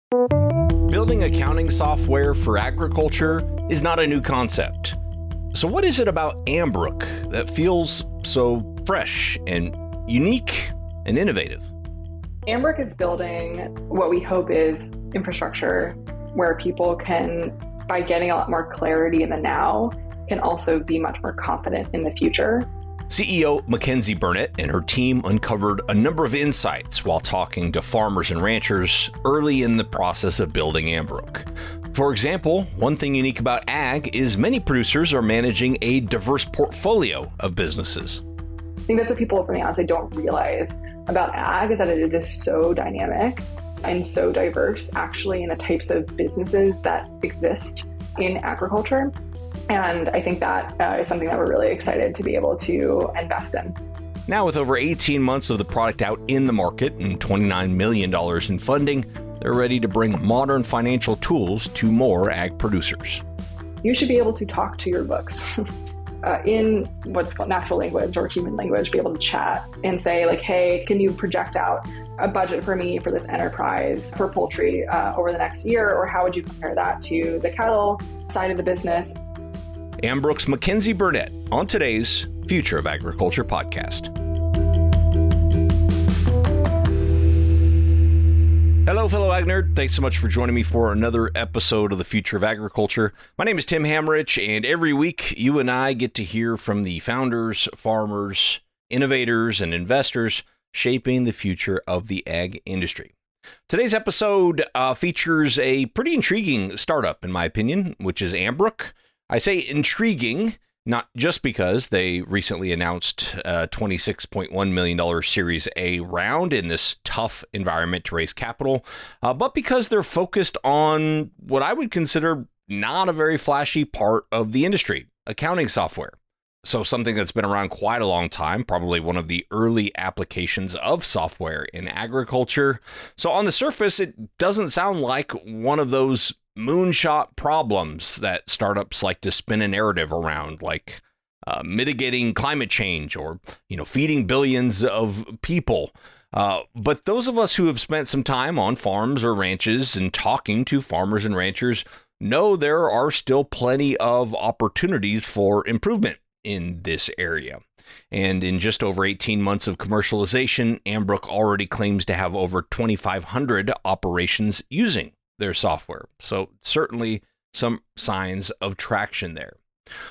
Building accounting software for agriculture is not a new concept. So what is it about Ambrook that feels so fresh and unique and innovative? Ambrook is building what we hope is infrastructure where people can, by getting a lot more clarity in the now, can also be much more confident in the future. CEO Mackenzie Burnett and her team uncovered a number of insights while talking to farmers and ranchers early in the process of building Ambrook. For example, one thing unique about ag is many producers are managing a diverse portfolio of businesses. I think that's what people, from the outside, don't realize about ag, is that it is so dynamic and so diverse, actually, in the types of businesses that exist in agriculture. And I think that is something that we're really excited to be able to invest in. Now, with over 18 months of the product out in the market and $29 million in funding, they're ready to bring modern financial tools to more ag producers. You should be able to talk to your books in what's called natural language or human language, be able to chat and say, like, hey, can you project out a budget for me for this enterprise for poultry over the next year? Or how would you compare that to the cattle side of the business? Ambrook's Mackenzie Burnett on today's Future of Agriculture podcast. Hello, fellow Ag Nerd. Thanks so much for joining me for another episode of the Future of Agriculture. My name is Tim Hammerich, and every week you and I get to hear from the founders, farmers, innovators, and investors shaping the future of the ag industry. Today's episode features a pretty intriguing startup, in my opinion, which is Ambrook. I say intriguing, not just because they recently announced a $26.1 million Series A round in this tough environment to raise capital, but because they're focused on what I would consider not a very flashy part of the industry, accounting software. So something that's been around quite a long time, probably one of the early applications of software in agriculture. So on the surface, it doesn't sound like one of those moonshot problems that startups like to spin a narrative around, like mitigating climate change or, feeding billions of people. But those of us who have spent some time on farms or ranches and talking to farmers and ranchers know there are still plenty of opportunities for improvement in this area. And in just over 18 months of commercialization, Ambrook already claims to have over 2,500 operations using their software. So certainly some signs of traction there.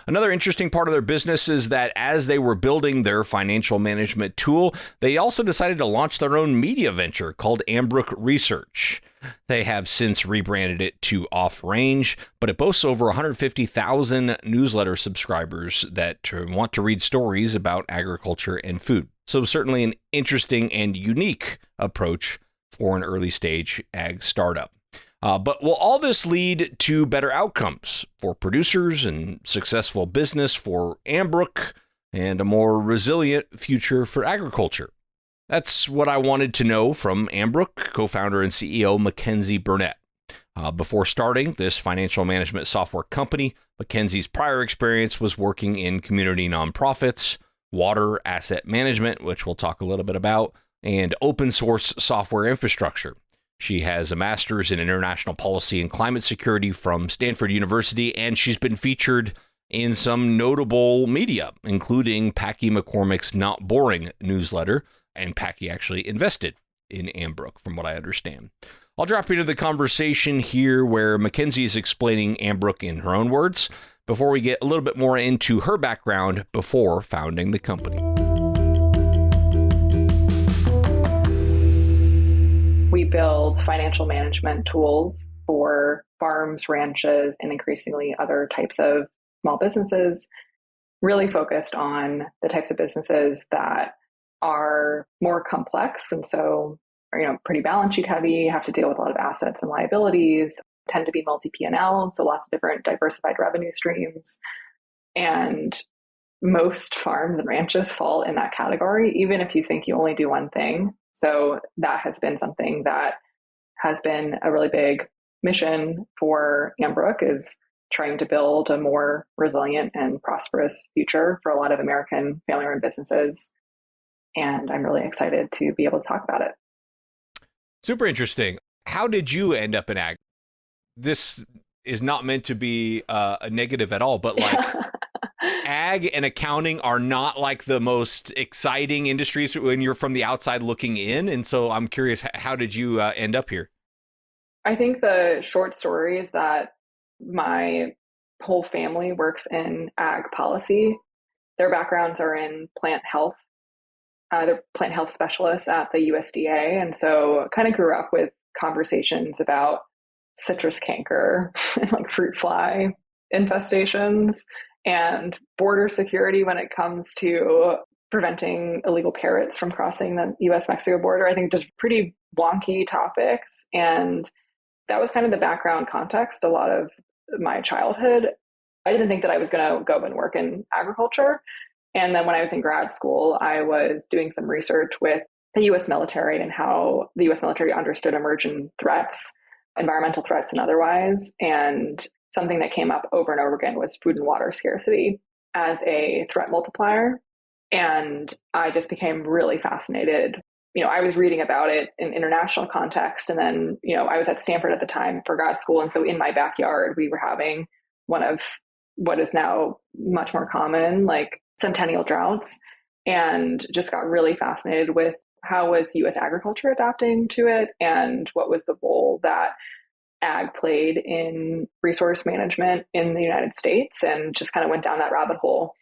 Another interesting part of their business is that as they were building their financial management tool, they also decided to launch their own media venture called Ambrook Research. They have since rebranded it to Off Range, but it boasts over 150,000 newsletter subscribers that want to read stories about agriculture and food. So certainly an interesting and unique approach for an early stage ag startup. But will all this lead to better outcomes for producers and successful business for Ambrook and a more resilient future for agriculture? That's what I wanted to know from Ambrook co-founder and CEO Mackenzie Burnett. Before starting this financial management software company, Mackenzie's prior experience was working in community nonprofits, water asset management, which we'll talk a little bit about, and open source software infrastructure. She has a master's in international policy and climate security from Stanford University, and she's been featured in some notable media, including Packy McCormick's Not Boring newsletter, and Packy actually invested in Ambrook, from what I understand. I'll drop into the conversation here where Mackenzie is explaining Ambrook in her own words before we get a little bit more into her background before founding the company. We build financial management tools for farms, ranches, and increasingly other types of small businesses, really focused on the types of businesses that are more complex and so are, pretty balance sheet heavy, have to deal with a lot of assets and liabilities, tend to be multi-P&L, so lots of different diversified revenue streams. And most farms and ranches fall in that category, even if you think you only do one thing. So that has been something that has been a really big mission for Ambrook, is trying to build a more resilient and prosperous future for a lot of American family-run businesses. And I'm really excited to be able to talk about it. Super interesting. How did you end up in ag? This is not meant to be a negative at all, but like ag and accounting are not like the most exciting industries when you're from the outside looking in. And so I'm curious, how did you end up here? I think the short story is that my whole family works in ag policy. Their backgrounds are in plant health. They're plant health specialists at the USDA. And so kind of grew up with conversations about citrus canker and like fruit fly infestations and border security when it comes to preventing illegal parrots from crossing the US Mexico border. I think just pretty wonky topics. And that was kind of the background context a lot of my childhood. I didn't think that I was going to go and work in agriculture. And then when I was in grad school, I was doing some research with the US military and how the US military understood emerging threats, environmental threats and otherwise. And something that came up over and over again was food and water scarcity as a threat multiplier. And I just became really fascinated. I was reading about it in international context. And then, I was at Stanford at the time for grad school. And so in my backyard, we were having one of what is now much more common, like centennial droughts, and just got really fascinated with how was US agriculture adapting to it and what was the role that ag played in resource management in the United States, and just kind of went down that rabbit hole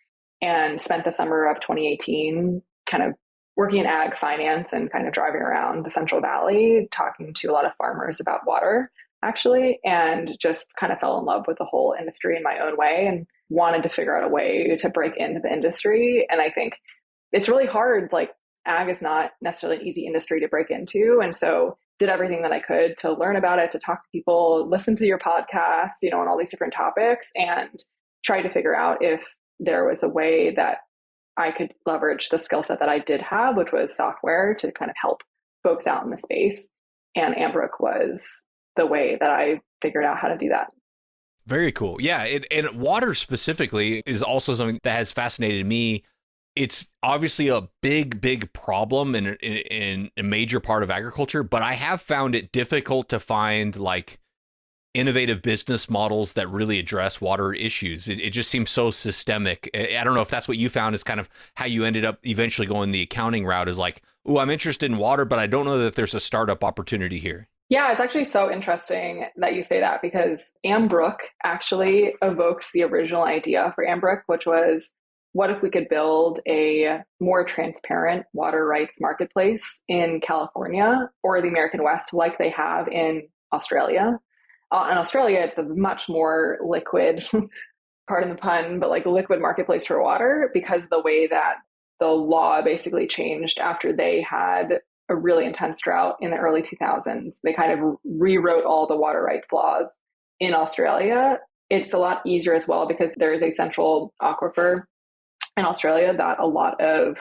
and spent the summer of 2018 kind of working in ag finance and kind of driving around the Central Valley, talking to a lot of farmers about water, actually, and just kind of fell in love with the whole industry in my own way and wanted to figure out a way to break into the industry. And I think it's really hard. Like, ag is not necessarily an easy industry to break into. And so did everything that I could to learn about it, to talk to people, listen to your podcast, on all these different topics, and try to figure out if there was a way that I could leverage the skill set that I did have, which was software, to kind of help folks out in the space. And Ambrook was the way that I figured out how to do that. Very cool. Yeah. And water specifically is also something that has fascinated me. It's obviously a big problem in a major part of agriculture, but I have found it difficult to find like innovative business models that really address water issues. It just seems so systemic. I don't know if that's what you found is kind of how you ended up eventually going the accounting route, is like, oh, I'm interested in water, but I don't know that there's a startup opportunity here. Yeah, it's actually so interesting that you say that, because Ambrook actually evokes the original idea for Ambrook, which was, what if we could build a more transparent water rights marketplace in California or the American West like they have in Australia? In Australia, it's a much more liquid, pardon the pun, but like liquid marketplace for water, because the way that the law basically changed after they had a really intense drought in the early 2000s. They kind of rewrote all the water rights laws in Australia. It's a lot easier as well because there is a central aquifer in Australia that a lot of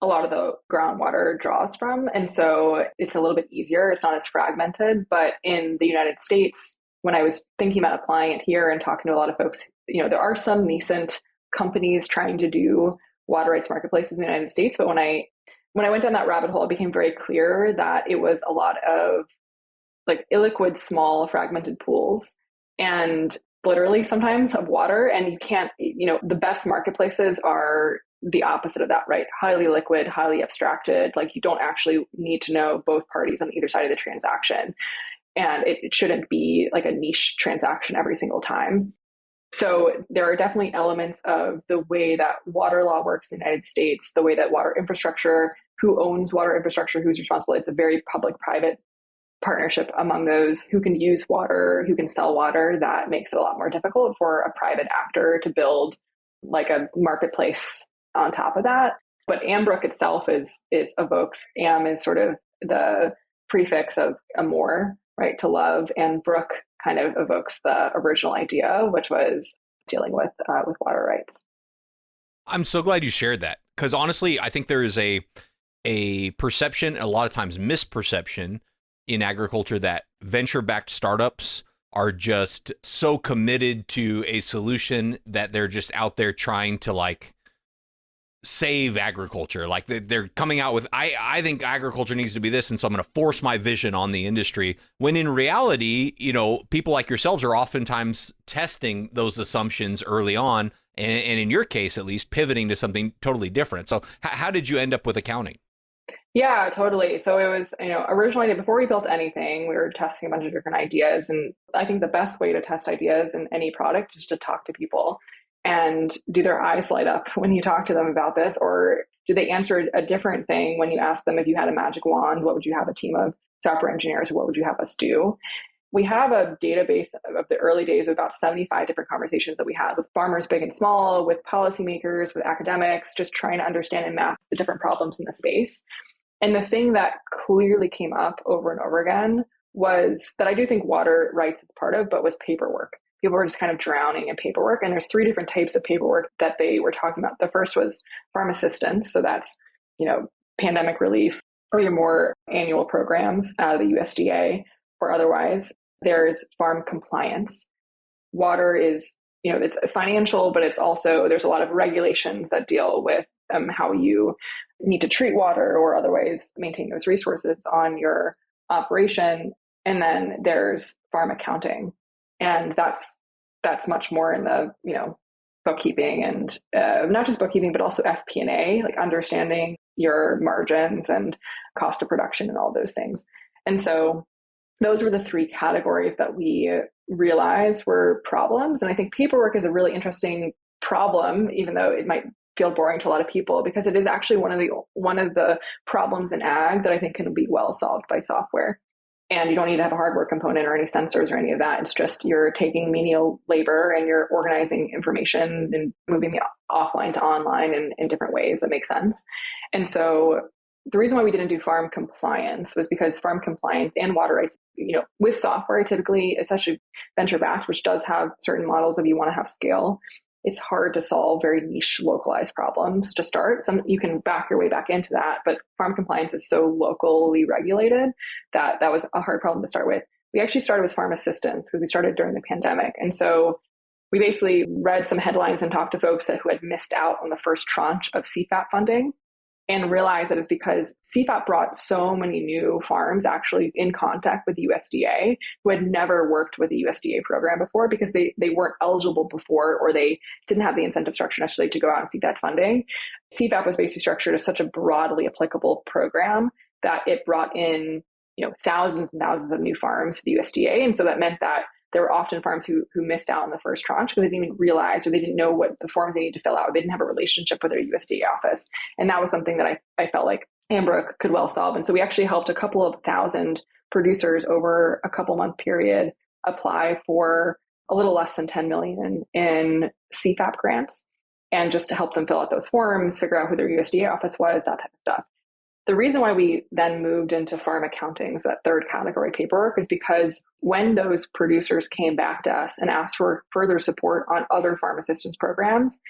the groundwater draws from. And so it's a little bit easier. It's not as fragmented. But in the United States, when I was thinking about applying it here and talking to a lot of folks, there are some nascent companies trying to do water rights marketplaces in the United States. But when I went down that rabbit hole, it became very clear that it was a lot of like illiquid, small, fragmented pools, and literally sometimes of water. And you can't, the best marketplaces are the opposite of that, right? Highly liquid, highly abstracted. Like, you don't actually need to know both parties on either side of the transaction. And it shouldn't be like a niche transaction every single time. So there are definitely elements of the way that water law works in the United States, the way that water infrastructure, who owns water infrastructure, who's responsible. It's a very public-private partnership among those who can use water, who can sell water. That makes it a lot more difficult for a private actor to build like a marketplace on top of that. But Ambrook itself is evokes, Am is sort of the prefix of amor, right, to love, and Brook kind of evokes the original idea, which was dealing with water rights. I'm so glad you shared that, because honestly, I think there is a perception, a lot of times misperception in agriculture, that venture-backed startups are just so committed to a solution that they're just out there trying to like save agriculture. Like they're coming out with, I think agriculture needs to be this, and so I'm going to force my vision on the industry. When in reality, people like yourselves are oftentimes testing those assumptions early on, and in your case, at least, pivoting to something totally different. So how did you end up with accounting? Yeah, totally. So it was, originally before we built anything, we were testing a bunch of different ideas. And I think the best way to test ideas in any product is to talk to people. And do their eyes light up when you talk to them about this? Or do they answer a different thing when you ask them, if you had a magic wand, what would you have a team of software engineers? What would you have us do? We have a database of the early days of about 75 different conversations that we had with farmers, big and small, with policymakers, with academics, just trying to understand and map the different problems in the space. And the thing that clearly came up over and over again was that I do think water rights is part of, but was paperwork. People were just kind of drowning in paperwork. And there's 3 different types of paperwork that they were talking about. The first was farm assistance. So that's, pandemic relief or your more annual programs out of the USDA or otherwise. There's farm compliance. Water is, it's financial, but it's also, there's a lot of regulations that deal with how you need to treat water or otherwise maintain those resources on your operation. And then there's farm accounting. And that's much more in the, bookkeeping and not just bookkeeping, but also FP&A, like understanding your margins and cost of production and all those things. And so those were the 3 categories that we realized were problems. And I think paperwork is a really interesting problem, even though it might feel boring to a lot of people, because it is actually one of the problems in ag that I think can be well solved by software. And you don't need to have a hardware component or any sensors or any of that. It's just you're taking menial labor and you're organizing information and moving the offline to online in different ways that make sense. And so the reason why we didn't do farm compliance was because farm compliance and water rights, with software, typically, especially venture backed, which does have certain models if you want to have scale, it's hard to solve very niche localized problems to start. You can back your way back into that, but farm compliance is so locally regulated that was a hard problem to start with. We actually started with farm assistance because we started during the pandemic. And so we basically read some headlines and talked to folks who had missed out on the first tranche of CFAP funding, and realized that it's because CFAP brought so many new farms actually in contact with the USDA who had never worked with the USDA program before because they weren't eligible before, or they didn't have the incentive structure necessarily to go out and seek that funding. CFAP was basically structured as such a broadly applicable program that it brought in, thousands and thousands of new farms to the USDA. And so that meant that there were often farms who missed out on the first tranche because they didn't even realize, or they didn't know what the forms they needed to fill out. They didn't have a relationship with their USDA office. And that was something that I felt like Ambrook could well solve. And so we actually helped a couple of thousand producers over a couple month period apply for a little less than 10 million in CFAP grants, and just to help them fill out those forms, figure out who their USDA office was, that type of stuff. The reason why we then moved into farm accounting, so that third category paperwork, is because when those producers came back to us and asked for further support on other farm assistance programs,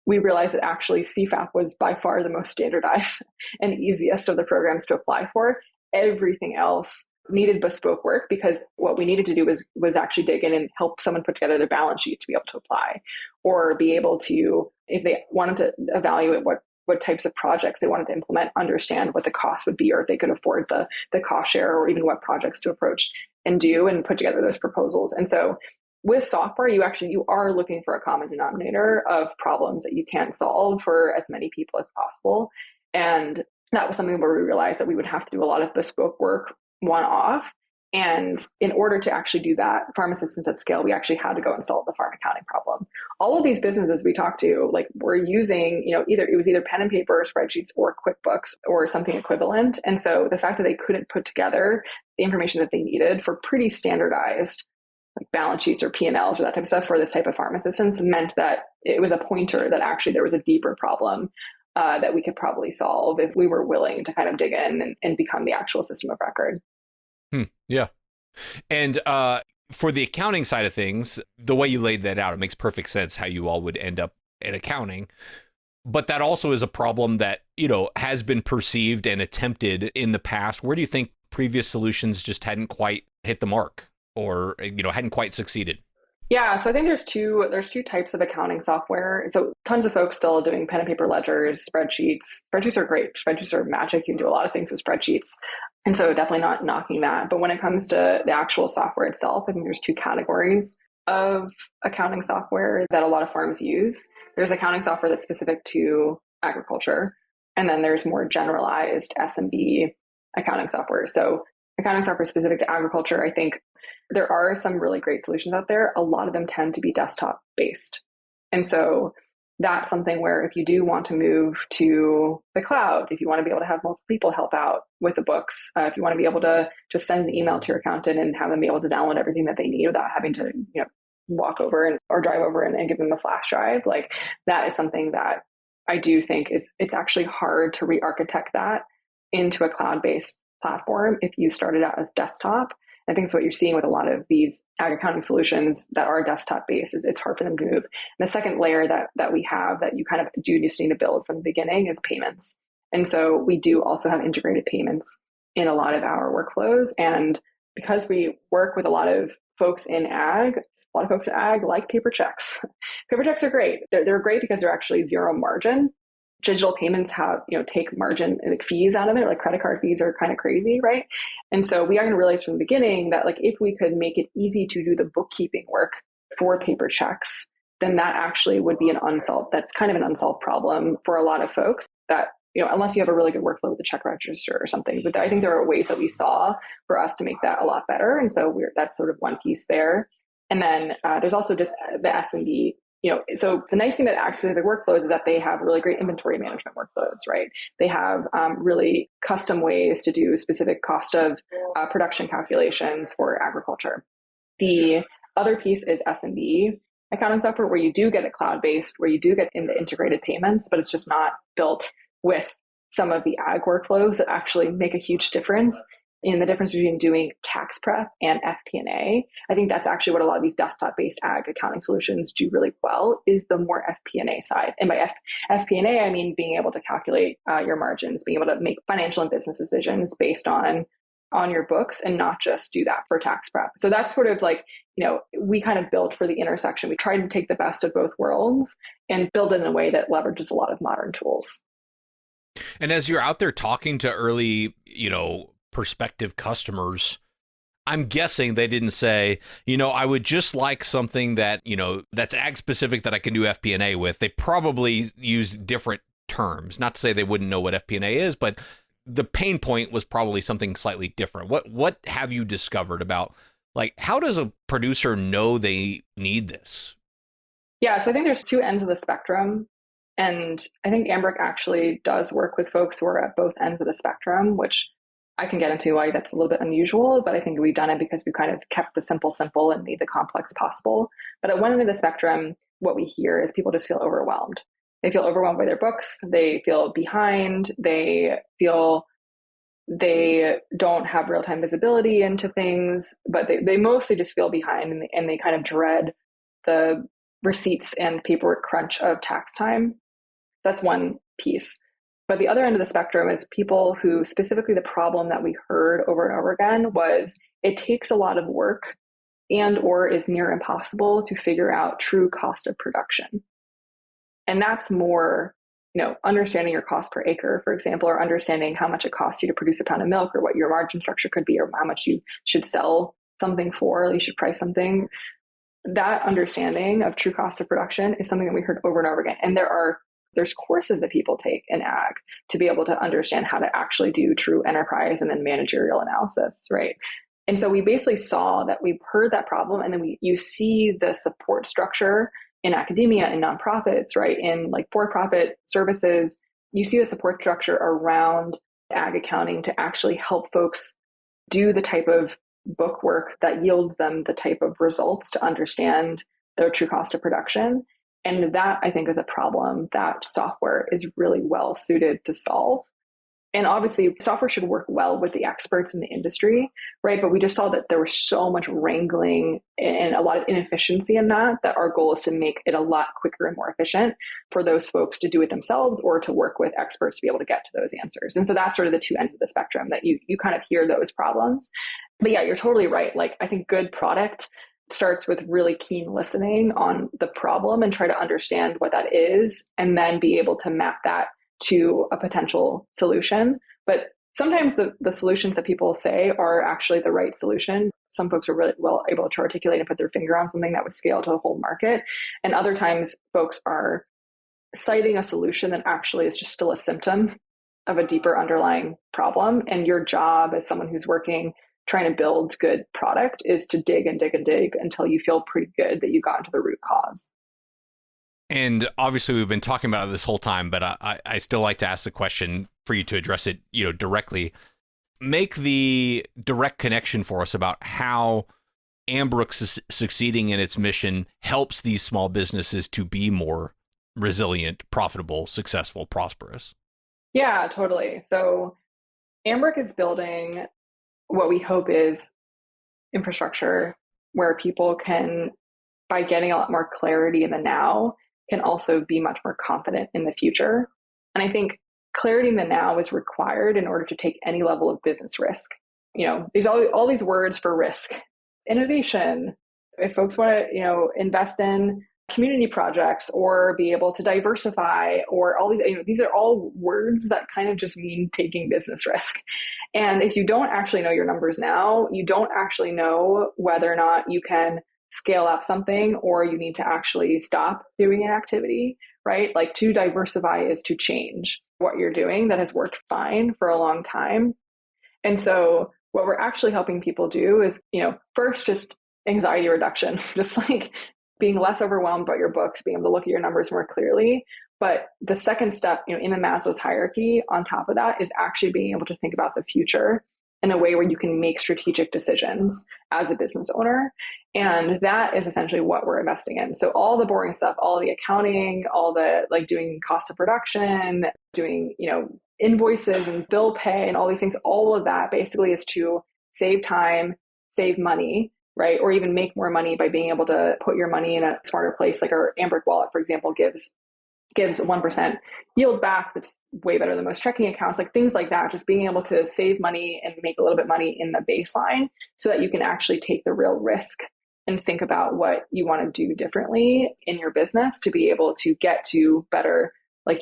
we realized that actually CFAP was by far the most standardized and easiest of the programs to apply for. Everything else needed bespoke work, because what we needed to do was actually dig in and help someone put together their balance sheet to be able to apply, or be able to, if they wanted to evaluate what types of projects they wanted to implement, understand what the cost would be, or if they could afford the cost share, or even what projects to approach and do and put together those proposals. And so with software, you are looking for a common denominator of problems that you can solve for as many people as possible. And that was something where we realized that we would have to do a lot of bespoke work one-off. And in order to actually do that, farm assistance at scale, we actually had to go and solve the farm accounting problem. All of these businesses we talked to, were using, either pen and paper, spreadsheets, or QuickBooks, or something equivalent. And so the fact that they couldn't put together the information that they needed for pretty standardized balance sheets or P&Ls or that type of stuff for this type of farm assistance meant that it was a pointer that actually there was a deeper problem that we could probably solve if we were willing to kind of dig in and become the actual system of record. Yeah. And for the accounting side of things, the way you laid that out, it makes perfect sense how you all would end up at accounting. But that also is a problem that, has been perceived and attempted in the past. Where do you think previous solutions just hadn't quite hit the mark, or, hadn't quite succeeded? Yeah, so I think there's two types of accounting software. So tons of folks still doing pen and paper ledgers, spreadsheets. Spreadsheets are great. Spreadsheets are magic. You can do a lot of things with spreadsheets. And so definitely not knocking that. But when it comes to the actual software itself, I think there's two categories of accounting software that a lot of firms use. There's accounting software that's specific to agriculture, and then there's more generalized SMB accounting software. So accounting software specific to agriculture, I think there are some really great solutions out there. A lot of them tend to be desktop based. And so that's something where if you do want to move to the cloud, if you want to be able to have multiple people help out with the books, if you want to be able to just send an email to your accountant and have them be able to download everything that they need without having to, walk over or drive over and give them a flash drive, like that is something that I do think it's actually hard to re-architect that into a cloud-based platform if you started out as desktop. I think it's what you're seeing with a lot of these ag accounting solutions that are desktop based. It's hard for them to move. And the second layer that we have that you kind of do just need to build from the beginning is payments. And so we do also have integrated payments in a lot of our workflows. And because we work with a lot of folks in ag, a lot of folks in ag like paper checks. Paper checks are great. They're great because they're actually zero margin. Digital payments have, take margin like fees out of it, like credit card fees are kind of crazy, right? And so we are going to realize from the beginning that like if we could make it easy to do the bookkeeping work for paper checks, then that actually would be that's kind of an unsolved problem for a lot of folks that, unless you have a really good workflow with the check register or something. But I think there are ways that we saw for us to make that a lot better. And so that's sort of one piece there. And then there's also just the SMB. So the nice thing about ag-specific workflows is that they have really great inventory management workflows, right? They have really custom ways to do specific cost of production calculations for agriculture. The other piece is SMB accounting software, where you do get it cloud-based, where you do get in the integrated payments, but it's just not built with some of the ag workflows that actually make a huge difference in the difference between doing tax prep and FP&A. I think that's actually what a lot of these desktop-based ag accounting solutions do really well, is the more FP&A side. And by FP&A, I mean being able to calculate your margins, being able to make financial and business decisions based on your books and not just do that for tax prep. So that's sort of like, we kind of built for the intersection. We tried to take the best of both worlds and build it in a way that leverages a lot of modern tools. And as you're out there talking to early, prospective customers, I'm guessing they didn't say, I would just like something that, that's ag specific that I can do FP&A with. They probably used different terms. Not to say they wouldn't know what FP&A is, but the pain point was probably something slightly different. What have you discovered about, like, how does a producer know they need this? Yeah, so I think there's two ends of the spectrum. And I think Ambrook actually does work with folks who are at both ends of the spectrum, which I can get into why that's a little bit unusual, but I think we've done it because we kind of kept the simple and made the complex possible. But at one end of the spectrum, what we hear is people just feel overwhelmed. They feel overwhelmed by their books. They feel behind. They feel they don't have real-time visibility into things, but they mostly just feel behind, and they kind of dread the receipts and paperwork crunch of tax time. That's one piece. But the other end of the spectrum is people who, specifically the problem that we heard over and over again was it takes a lot of work and or is near impossible to figure out true cost of production. And that's more, understanding your cost per acre, for example, or understanding how much it costs you to produce a pound of milk, or what your margin structure could be, or how much you should sell something for, or you should price something. That understanding of true cost of production is something that we heard over and over again. And there's courses that people take in ag to be able to understand how to actually do true enterprise and then managerial analysis, right? And so we basically saw that we heard that problem, and then you see the support structure in academia and nonprofits, right? In like for-profit services, you see the support structure around ag accounting to actually help folks do the type of book work that yields them the type of results to understand their true cost of production. And that, I think, is a problem that software is really well suited to solve. And obviously, software should work well with the experts in the industry, right? But we just saw that there was so much wrangling and a lot of inefficiency in that our goal is to make it a lot quicker and more efficient for those folks to do it themselves or to work with experts to be able to get to those answers. And so that's sort of the two ends of the spectrum that you kind of hear those problems. But yeah, you're totally right. Like, I think good product starts with really keen listening on the problem and try to understand what that is, and then be able to map that to a potential solution. But sometimes the solutions that people say are actually the right solution. Some folks are really well able to articulate and put their finger on something that would scale to the whole market. And other times folks are citing a solution that actually is just still a symptom of a deeper underlying problem. And your job as someone who's working, trying to build good product, is to dig and dig and dig until you feel pretty good that you got into the root cause. And obviously we've been talking about it this whole time, but I still like to ask the question for you to address it, directly. Make the direct connection for us about how Ambrook succeeding in its mission helps these small businesses to be more resilient, profitable, successful, prosperous. Yeah, totally. So Ambrook is building what we hope is infrastructure where people can, by getting a lot more clarity in the now, can also be much more confident in the future. And I think clarity in the now is required in order to take any level of business risk. There's all these words for risk. Innovation. If folks want to, invest in community projects or be able to diversify, or all these are all words that kind of just mean taking business risk. And if you don't actually know your numbers now, you don't actually know whether or not you can scale up something or you need to actually stop doing an activity, right? Like, to diversify is to change what you're doing that has worked fine for a long time. And so what we're actually helping people do is, first, just anxiety reduction, just like being less overwhelmed about your books, being able to look at your numbers more clearly. But the second step, in the Maslow's hierarchy on top of that, is actually being able to think about the future in a way where you can make strategic decisions as a business owner. And that is essentially what we're investing in. So all the boring stuff, all the accounting, all the doing cost of production, doing, invoices and bill pay and all these things, all of that basically is to save time, save money, right? Or even make more money by being able to put your money in a smarter place. Like our Ambrook wallet, for example, gives 1% yield back, that's way better than most checking accounts, like things like that. Just being able to save money and make a little bit money in the baseline so that you can actually take the real risk and think about what you want to do differently in your business to be able to get to better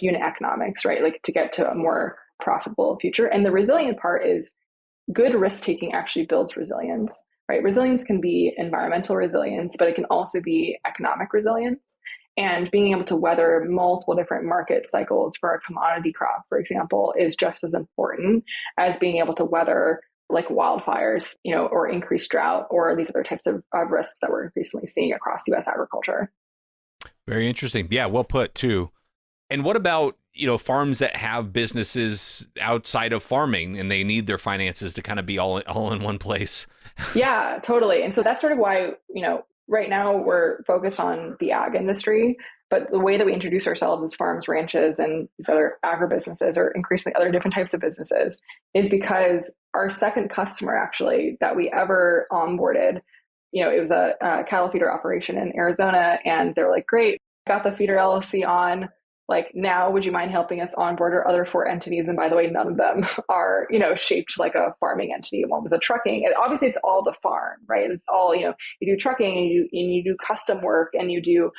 unit economics, right? Like to get to a more profitable future. And the resilient part is good risk taking actually builds resilience, right? Resilience can be environmental resilience, but it can also be economic resilience. And being able to weather multiple different market cycles for a commodity crop, for example, is just as important as being able to weather wildfires, or increased drought, or these other types of risks that we're increasingly seeing across U.S. agriculture. Very interesting. Yeah, well put too. And what about, farms that have businesses outside of farming and they need their finances to kind of be all in one place? Yeah, totally. And so that's sort of why, right now we're focused on the ag industry, but the way that we introduce ourselves as farms, ranches, and these other agribusinesses, or increasingly other different types of businesses, is because our second customer actually that we ever onboarded, it was a cattle feeder operation in Arizona, and they're like, great, got the feeder LLC on. Now, would you mind helping us onboard our other 4 entities? And by the way, none of them are, shaped like a farming entity. One was a trucking. And obviously, it's all the farm, right? It's all, you do trucking and you do custom work and you do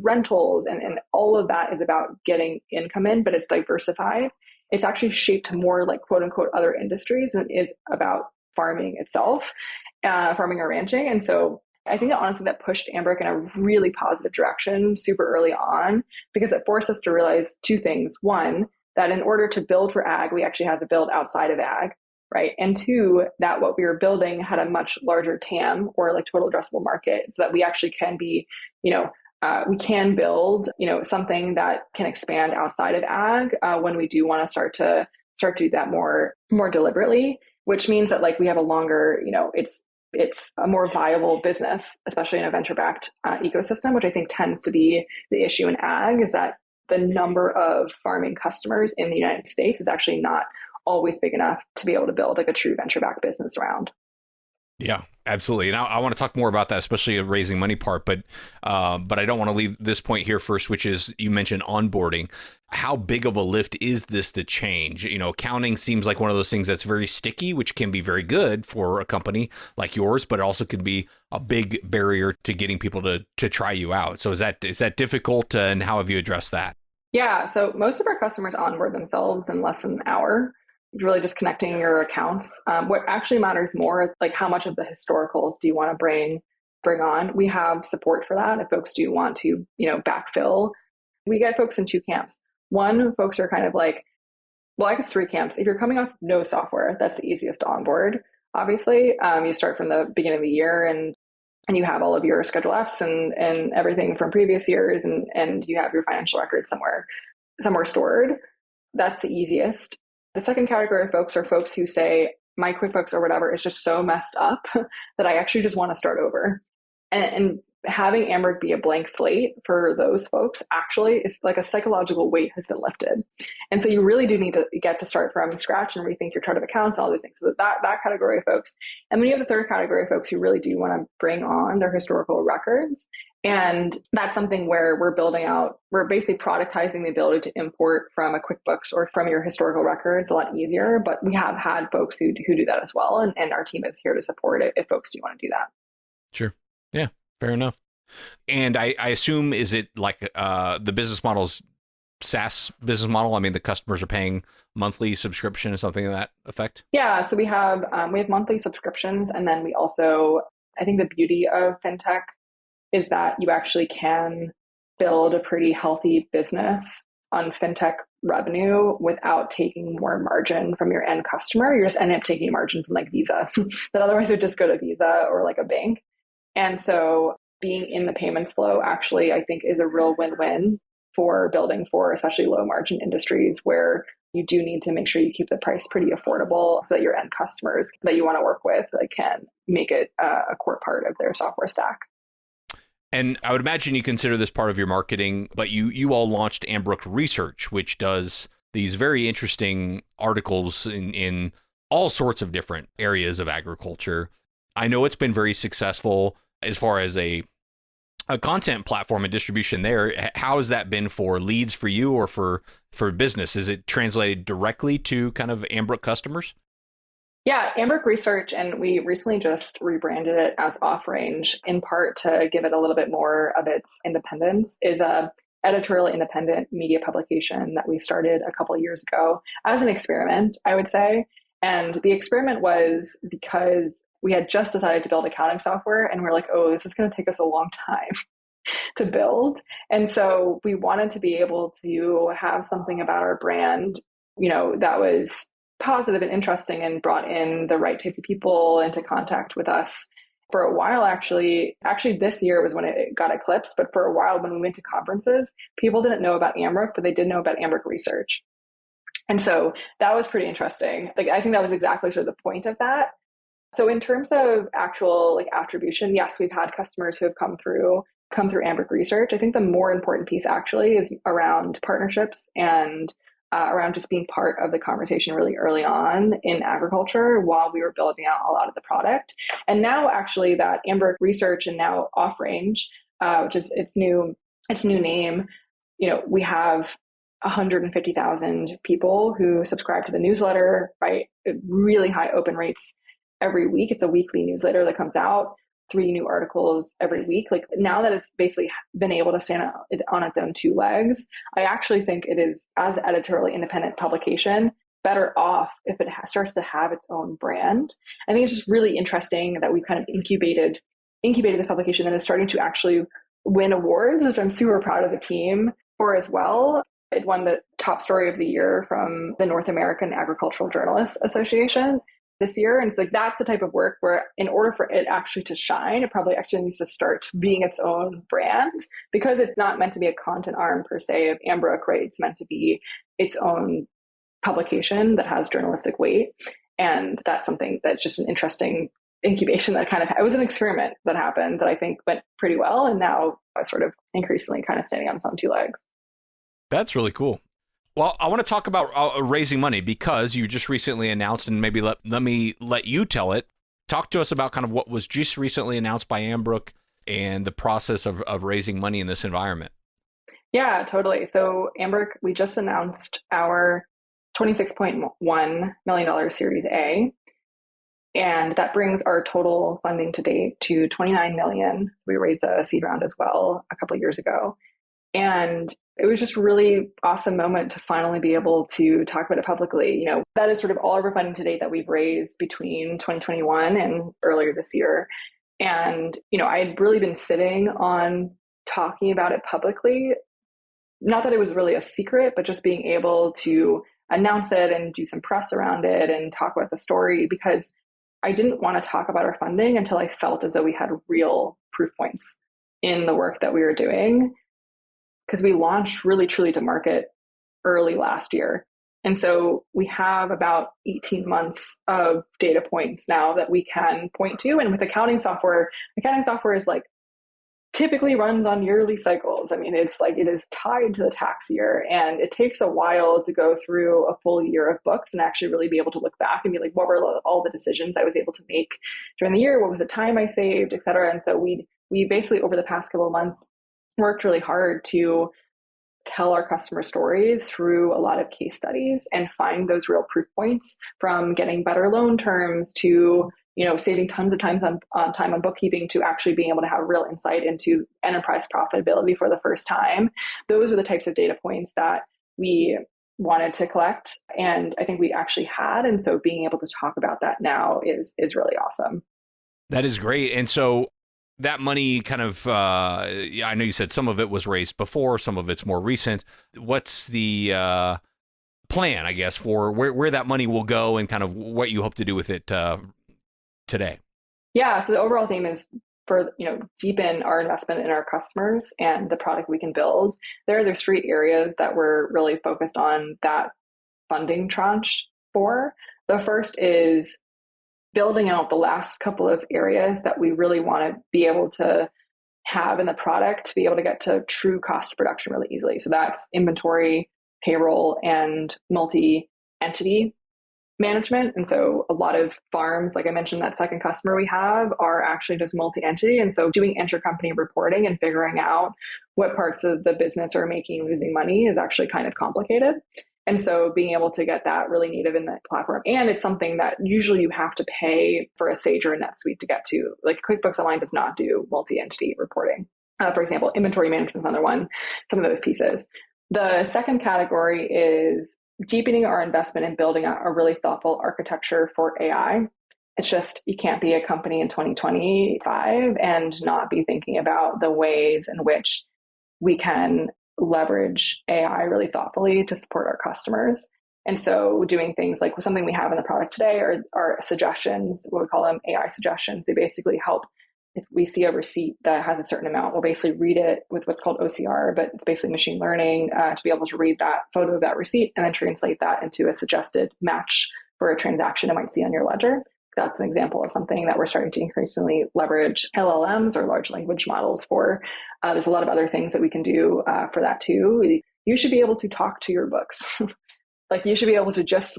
rentals, and all of that is about getting income in, but it's diversified. It's actually shaped more like quote unquote other industries than it is about farming itself, farming or ranching. And so I think that honestly that pushed Ambrook in a really positive direction super early on, because it forced us to realize 2 things. 1, that in order to build for ag, we actually had to build outside of ag, right? And 2, that what we were building had a much larger TAM, or total addressable market, so that we actually can be, we can build, something that can expand outside of ag when we do want to start to do that more deliberately, which means that we have a longer, it's a more viable business, especially in a venture-backed ecosystem, which I think tends to be the issue in ag, is that the number of farming customers in the United States is actually not always big enough to be able to build a true venture-backed business around. Yeah, absolutely. And I want to talk more about that, especially the raising money part. But I don't want to leave this point here first, which is you mentioned onboarding. How big of a lift is this to change? Accounting seems like one of those things that's very sticky, which can be very good for a company like yours, but it also could be a big barrier to getting people to try you out. So is that difficult, and how have you addressed that? Yeah, so most of our customers onboard themselves in less than an hour. Really just connecting your accounts. What actually matters more is like how much of the historicals do you want to bring on. We have support for that if folks do want to, backfill. We get folks in two camps. One, folks are kind of like, well, I guess three camps. If you're coming off no software, that's the easiest to onboard. Obviously, you start from the beginning of the year and you have all of your Schedule Fs and everything from previous years, and you have your financial records somewhere stored. That's the easiest. The second category of folks are folks who say, my QuickBooks or whatever is just so messed up that I actually just want to start over. And having Ambrook be a blank slate for those folks actually is like a psychological weight has been lifted. And so you really do need to get to start from scratch and rethink your chart of accounts and all these things. So that category of folks. And then you have the third category of folks who really do want to bring on their historical records. And that's something where we're basically productizing the ability to import from a QuickBooks or from your historical records a lot easier. But we have had folks who do that as well. And our team is here to support it if folks do want to do that. Sure. Yeah, fair enough. And I assume, is it like the business model's SaaS business model? I mean, the customers are paying monthly subscription or something of that effect? Yeah, so we have monthly subscriptions, and then we also, I think the beauty of fintech is that you actually can build a pretty healthy business on fintech revenue without taking more margin from your end customer. You're just ending up taking margin from like Visa that otherwise would just go to Visa or like a bank. And so being in the payments flow actually, I think, is a real win-win for building for especially low margin industries where you do need to make sure you keep the price pretty affordable so that your end customers that you want to work with can make it a core part of their software stack. And I would imagine you consider this part of your marketing, but you all launched Ambrook Research, which does these very interesting articles in all sorts of different areas of agriculture. I know it's been very successful as far as a content platform and distribution there. How has that been for leads for you or for business? Is it translated directly to kind of Ambrook customers? Yeah, Ambrook Research, and we recently just rebranded it as Off Range, in part to give it a little bit more of its independence, is a editorially independent media publication that we started a couple of years ago as an experiment, I would say. And the experiment was because we had just decided to build accounting software, and we're like, oh, this is going to take us a long time to build. And so we wanted to be able to have something about our brand, that was positive and interesting and brought in the right types of people into contact with us. For a while, actually this year was when it got eclipsed, but for a while when we went to conferences, people didn't know about Ambrook, but they did know about Ambrook Research. And so that was pretty interesting. Like, I think that was exactly sort of the point of that. So in terms of actual attribution, yes, we've had customers who have come through Ambrook Research. I think the more important piece actually is around partnerships and around just being part of the conversation really early on in agriculture while we were building out a lot of the product. And now actually that Ambrook Research and now Off Range, which is its new name, we have 150,000 people who subscribe to the newsletter, right? Really high open rates every week. It's a weekly newsletter that comes out, 3 new articles every week. Like, now that it's basically been able to stand on its own 2 legs, I actually think it is, as an editorially independent publication, better off if it starts to have its own brand. I think it's just really interesting that we've kind of incubated this publication and is starting to actually win awards, which I'm super proud of the team for as well. It won the top story of the year from the North American Agricultural Journalists Association this year. And so that's the type of work where, in order for it actually to shine, it probably actually needs to start being its own brand, because it's not meant to be a content arm per se of Ambrook, right? It's meant to be its own publication that has journalistic weight. And that's something that's just an interesting incubation that it was an experiment that happened that I think went pretty well. And now it's sort of increasingly kind of standing on its own 2 legs. That's really cool. Well, I want to talk about raising money, because you just recently announced, and maybe let me let you tell it, Talk to us about kind of what was just recently announced by Ambrook and the process of raising money in this environment. Yeah, totally. So Ambrook, we just announced our $26.1 million Series A, and that brings our total funding to date to 29 million. We raised a seed round as well a couple of years ago. And it was just a really awesome moment to finally be able to talk about it publicly. That is sort of all of our funding to date that we've raised between 2021 and earlier this year. And, I had really been sitting on talking about it publicly. Not that it was really a secret, but just being able to announce it and do some press around it and talk about the story, because I didn't want to talk about our funding until I felt as though we had real proof points in the work that we were doing, because we launched really truly to market early last year. And so we have about 18 months of data points now that we can point to. And with accounting software is like typically runs on yearly cycles. I mean, it's like it is tied to the tax year, and it takes a while to go through a full year of books and actually really be able to look back and be like, what were all the decisions I was able to make during the year? What was the time I saved, et cetera? And so we basically over the past couple of months worked really hard to tell our customer stories through a lot of case studies and find those real proof points, from getting better loan terms to saving tons of time on bookkeeping, to actually being able to have real insight into enterprise profitability for the first time. Those are the types of data points that we wanted to collect, and I think we actually had. And so being able to talk about that now is really awesome. That is great. And so that money kind of, I know you said some of it was raised before, some of it's more recent. What's the plan, I guess, for where that money will go and kind of what you hope to do with it today? Yeah, so the overall theme is for deepen our investment in our customers and the product we can build. There's 3 areas that we're really focused on that funding tranche for. The first is building out the last couple of areas that we really want to be able to have in the product to be able to get to true cost of production really easily. So that's inventory, payroll, and multi-entity management. And so a lot of farms, like I mentioned, that second customer we have are actually just multi-entity. And so doing intercompany reporting and figuring out what parts of the business are losing money is actually kind of complicated. And so being able to get that really native in the platform. And it's something that usually you have to pay for a Sage or a NetSuite to get to. Like QuickBooks Online does not do multi-entity reporting. For example, inventory management is another one, some of those pieces. The second category is deepening our investment in building out a really thoughtful architecture for AI. It's just, you can't be a company in 2025 and not be thinking about the ways in which we can leverage AI really thoughtfully to support our customers. And so doing things like something we have in the product today are suggestions, what we call them AI suggestions. They basically help. If we see a receipt that has a certain amount, we'll basically read it with what's called OCR, but it's basically machine learning to be able to read that photo of that receipt and then translate that into a suggested match for a transaction it might see on your ledger. That's an example of something that we're starting to increasingly leverage LLMs or large language models for. There's a lot of other things that we can do for that too. You should be able to talk to your books. Like you should be able to just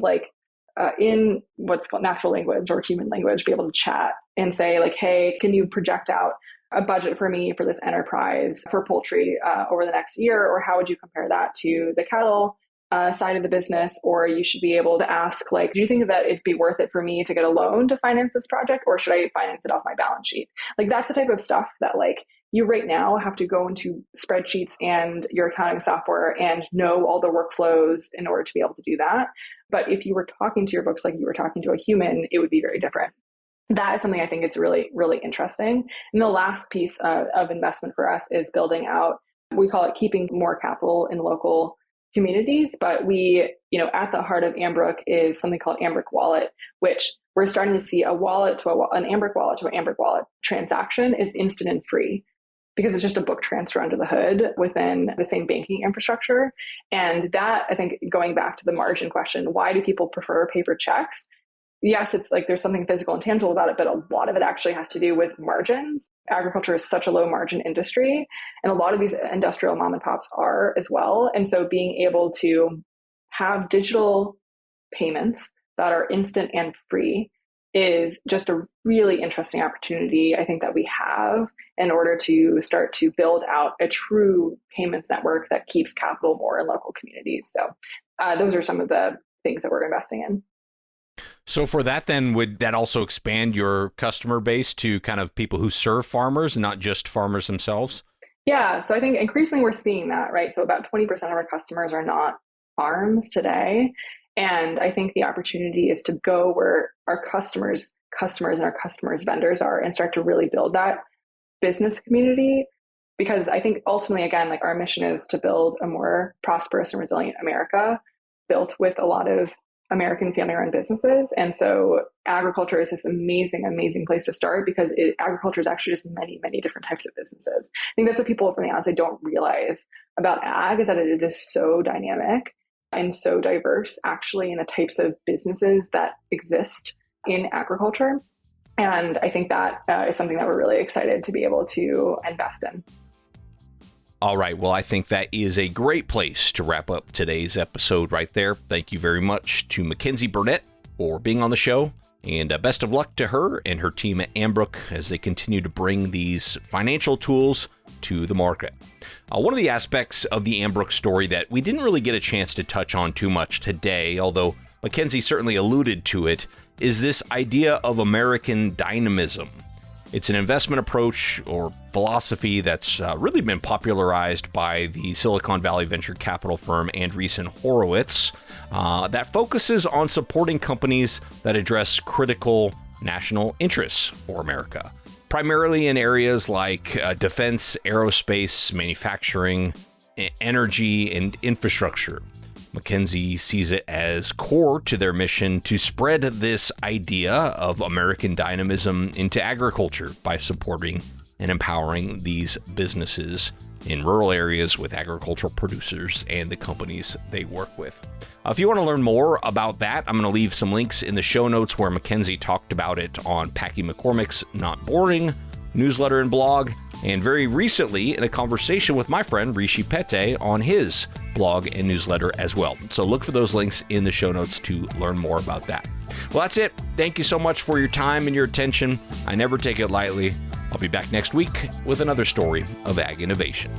in what's called natural language or human language, be able to chat and say like, hey, can you project out a budget for me for this enterprise for poultry over the next year? Or how would you compare that to the cattle side of the business? Or you should be able to ask, like, do you think that it'd be worth it for me to get a loan to finance this project? Or should I finance it off my balance sheet? Like that's the type of stuff that like you right now have to go into spreadsheets and your accounting software and know all the workflows in order to be able to do that. But if you were talking to your books like you were talking to a human, it would be very different. That is something I think is really, really interesting. And the last piece of investment for us is building out, we call it keeping more capital in local communities. But we, at the heart of Ambrook is something called Ambrook Wallet, which we're starting to see an Ambrook wallet to an Ambrook wallet transaction is instant and free, because it's just a book transfer under the hood within the same banking infrastructure. And that, I think, going back to the margin question, why do people prefer paper checks? Yes, it's like there's something physical and tangible about it, but a lot of it actually has to do with margins. Agriculture is such a low margin industry, and a lot of these industrial mom and pops are as well. And so being able to have digital payments that are instant and free is just a really interesting opportunity, I think, that we have in order to start to build out a true payments network that keeps capital more in local communities. So those are some of the things that we're investing in. So for that, then, would that also expand your customer base to kind of people who serve farmers, not just farmers themselves? Yeah, so I think increasingly we're seeing that, right? So about 20% of our customers are not farms today. And I think the opportunity is to go where our customers and our customers' vendors are and start to really build that business community. Because I think ultimately, again, like our mission is to build a more prosperous and resilient America built with a lot of American family-run businesses. And so agriculture is this amazing, amazing place to start because agriculture is actually just many, many different types of businesses. I think that's what people from the outside don't realize about ag is that it is so dynamic and so diverse actually in the types of businesses that exist in agriculture. And I think that is something that we're really excited to be able to invest in. All right. Well, I think that is a great place to wrap up today's episode right there. Thank you very much to Mackenzie Burnett for being on the show. And best of luck to her and her team at Ambrook as they continue to bring these financial tools to the market. One of the aspects of the Ambrook story that we didn't really get a chance to touch on too much today, although Mackenzie certainly alluded to it, is this idea of American dynamism. It's an investment approach or philosophy that's really been popularized by the Silicon Valley venture capital firm Andreessen Horowitz that focuses on supporting companies that address critical national interests for America, primarily in areas like defense, aerospace, manufacturing, energy, and infrastructure. Mackenzie sees it as core to their mission to spread this idea of American dynamism into agriculture by supporting and empowering these businesses in rural areas with agricultural producers and the companies they work with. If you want to learn more about that, I'm going to leave some links in the show notes where Mackenzie talked about it on Packy McCormick's Not Boring newsletter and blog, and very recently in a conversation with my friend Rishi Pete on his blog and newsletter as well. So look for those links in the show notes to learn more about that. Well, that's it. Thank you so much for your time and your attention. I never take it lightly. I'll be back next week with another story of ag innovation.